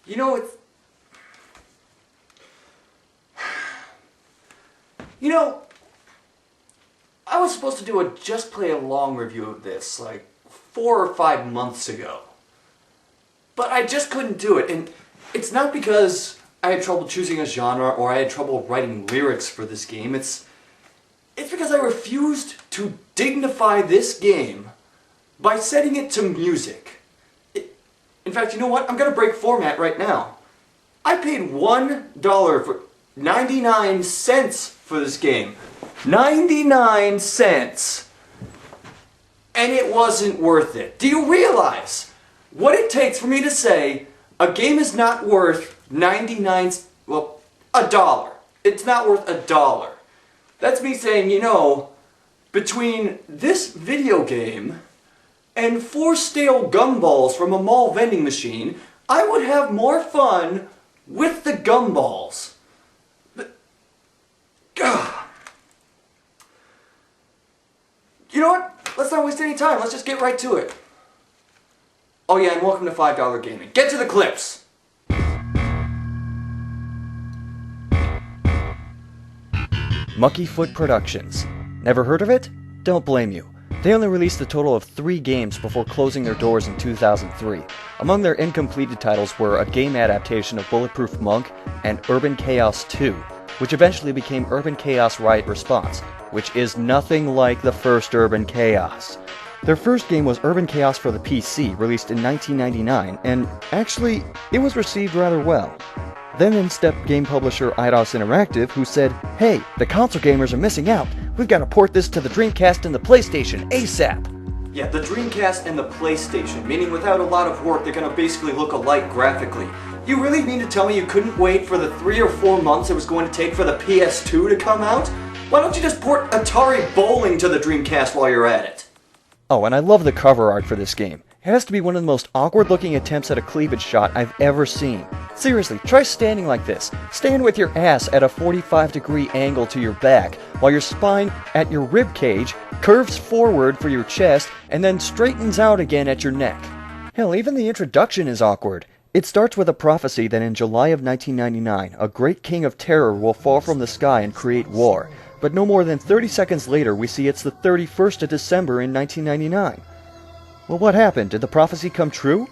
You know, it's... You know, I was supposed to do a Just Play Along review of this, like, 4 or 5 months ago. But I just couldn't do it, and it's not because I had trouble choosing a genre or I had trouble writing lyrics for this game. It's because I refused to dignify this game by setting it to music. In fact, you know what? I'm gonna break format right now. I paid $1 for 99 cents for this game. 99 cents! And it wasn't worth it. Do you realize what it takes for me to say a game is not worth 99, well, $1. It's not worth $1. That's me saying, you know, between this video game and 4 stale gumballs from a mall vending machine, I would have more fun with the gumballs. You know what? Let's not waste any time. Let's just get right to it. Oh yeah, and welcome to $5 Gaming. Get to the clips! Monkeyfoot Productions. Never heard of it? Don't blame you. They only released a total of 3 games before closing their doors in 2003. Among their incompleted titles were a game adaptation of Bulletproof Monk and Urban Chaos 2, which eventually became Urban Chaos Riot Response, which is nothing like the first Urban Chaos. Their first game was Urban Chaos for the PC, released in 1999, and actually, it was received rather well. Then in stepped game publisher Eidos Interactive, who said, "Hey, the console gamers are missing out. We've got to port this to the Dreamcast and the PlayStation ASAP." Yeah, the Dreamcast and the PlayStation, meaning without a lot of work, they're gonna basically look alike graphically. You really mean to tell me you couldn't wait for the 3 or 4 months it was going to take for the PS2 to come out? Why don't you just port Atari Bowling to the Dreamcast while you're at it? Oh, and I love the cover art for this game. It has to be one of the most awkward-looking attempts at a cleavage shot I've ever seen. Seriously, try standing like this. Stand with your ass at a 45-degree angle to your back, while your spine at your rib cage curves forward for your chest, and then straightens out again at your neck. Hell, even the introduction is awkward. It starts with a prophecy that in July of 1999, a great king of terror will fall from the sky and create war. But no more than 30 seconds later, we see it's the 31st of December in 1999. Well, what happened? Did the prophecy come true?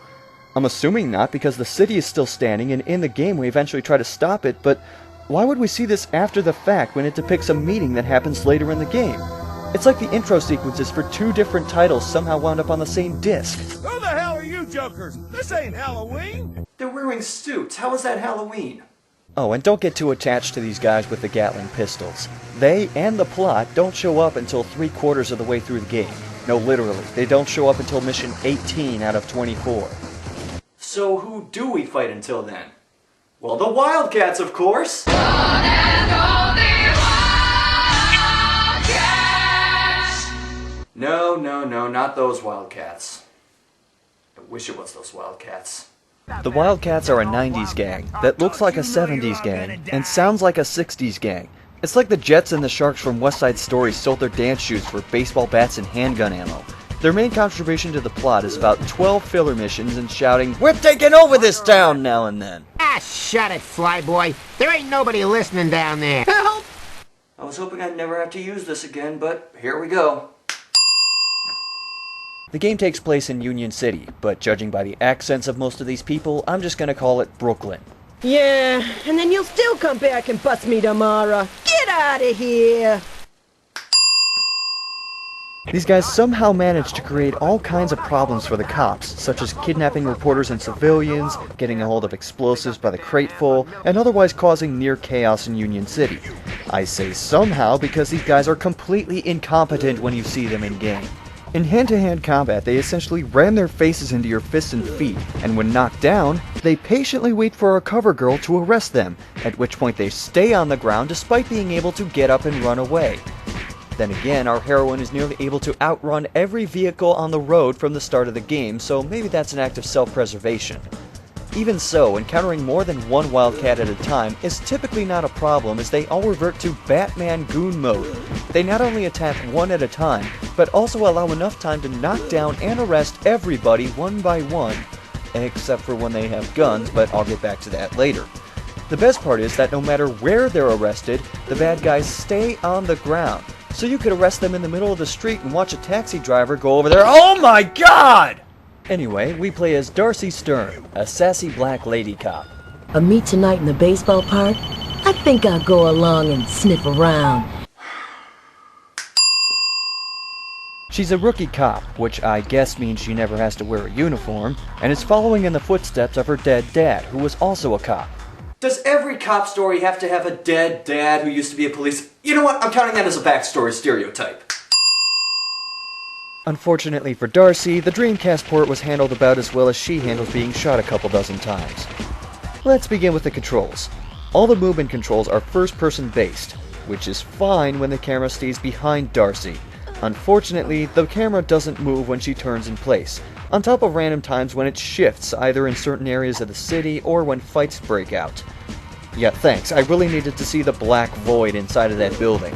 I'm assuming not, because the city is still standing, and in the game we eventually try to stop it, but why would we see this after the fact when it depicts a meeting that happens later in the game? It's like the intro sequences for 2 different titles somehow wound up on the same disc. Who the hell are you jokers? This ain't Halloween! They're wearing suits. How is that Halloween? Oh, and don't get too attached to these guys with the Gatling pistols. They and the plot don't show up until 3/4 of the way through the game. No, literally, they don't show up until mission 18 out of 24. So who do we fight until then? Well, the Wildcats, of course! No, not those Wildcats. I wish it was those Wildcats. The Wildcats are a 90s gang that looks like a 70s gang and sounds like a 60s gang. It's like the Jets and the Sharks from West Side Story sold their dance shoes for baseball bats and handgun ammo. Their main contribution to the plot is about 12 filler missions and shouting, "We're taking over this town!" now and then. Ah, shut it, Flyboy. There ain't nobody listening down there. Help! I was hoping I'd never have to use this again, but here we go. The game takes place in Union City, but judging by the accents of most of these people, I'm just gonna call it Brooklyn. Yeah, and then you'll still come back and bust me tomorrow. Get out of here! These guys somehow managed to create all kinds of problems for the cops, such as kidnapping reporters and civilians, getting a hold of explosives by the crateful, and otherwise causing near chaos in Union City. I say somehow because these guys are completely incompetent when you see them in-game. In hand-to-hand combat, they essentially ram their faces into your fists and feet, and when knocked down, they patiently wait for a cover girl to arrest them, at which point they stay on the ground despite being able to get up and run away. Then again, our heroine is nearly able to outrun every vehicle on the road from the start of the game, so maybe that's an act of self-preservation. Even so, encountering more than one Wildcat at a time is typically not a problem, as they all revert to Batman Goon mode. They not only attack one at a time, but also allow enough time to knock down and arrest everybody one by one, except for when they have guns, but I'll get back to that later. The best part is that no matter where they're arrested, the bad guys stay on the ground, so you could arrest them in the middle of the street and watch a taxi driver go over there. Oh my god! Anyway, we play as Darcy Stern, a sassy black lady cop. A meet tonight in the baseball park? I think I'll go along and sniff around. She's a rookie cop, which I guess means she never has to wear a uniform, and is following in the footsteps of her dead dad, who was also a cop. Does every cop story have to have a dead dad who used to be a police? You know what? I'm counting that as a backstory stereotype. Unfortunately for Darcy, the Dreamcast port was handled about as well as she handles being shot a couple dozen times. Let's begin with the controls. All the movement controls are first-person based, which is fine when the camera stays behind Darcy. Unfortunately, the camera doesn't move when she turns in place, on top of random times when it shifts, either in certain areas of the city or when fights break out. Yeah, thanks, I really needed to see the black void inside of that building.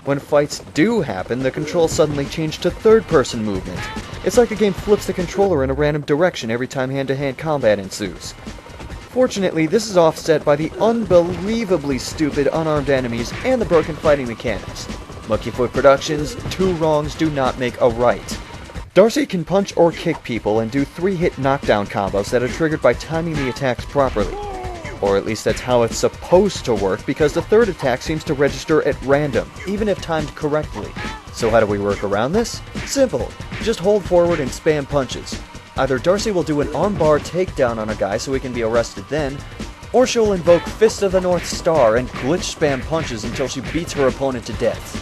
When fights do happen, the controls suddenly change to third-person movement. It's like the game flips the controller in a random direction every time hand-to-hand combat ensues. Fortunately, this is offset by the unbelievably stupid unarmed enemies and the broken fighting mechanics. Monkeyfoot Productions, two wrongs do not make a right. Darcy can punch or kick people and do 3-hit knockdown combos that are triggered by timing the attacks properly. Or at least that's how it's supposed to work, because the third attack seems to register at random, even if timed correctly. So how do we work around this? Simple. Just hold forward and spam punches. Either Darcy will do an armbar takedown on a guy so he can be arrested then, or she'll invoke Fist of the North Star and glitch spam punches until she beats her opponent to death.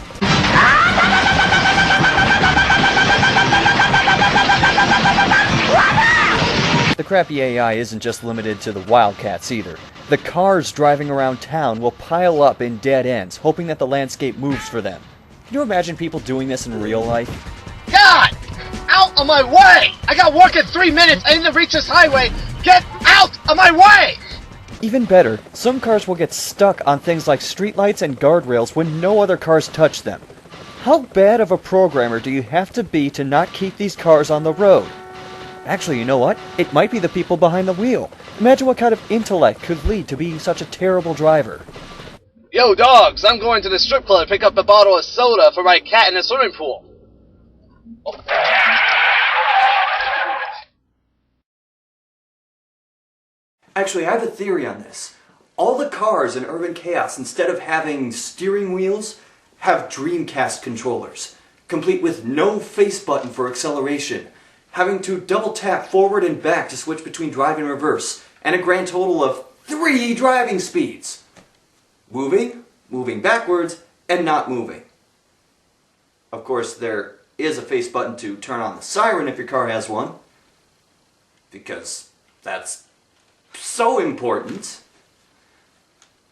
The crappy AI isn't just limited to the Wildcats either. The cars driving around town will pile up in dead ends, hoping that the landscape moves for them. Can you imagine people doing this in real life? God! Out of my way! I got work in 3 minutes. I need to reach this highway. Get out of my way! Even better, some cars will get stuck on things like streetlights and guardrails when no other cars touch them. How bad of a programmer do you have to be to not keep these cars on the road? Actually, you know what? It might be the people behind the wheel. Imagine what kind of intellect could lead to being such a terrible driver. Yo, dogs, I'm going to the strip club to pick up a bottle of soda for my cat in the swimming pool. Oh. Actually, I have a theory on this. All the cars in Urban Chaos, instead of having steering wheels, have Dreamcast controllers, complete with no face button for acceleration, having to double tap forward and back to switch between drive and reverse, and a grand total of 3 driving speeds. Moving, moving backwards, and not moving. Of course, there is a face button to turn on the siren if your car has one, because that's so important.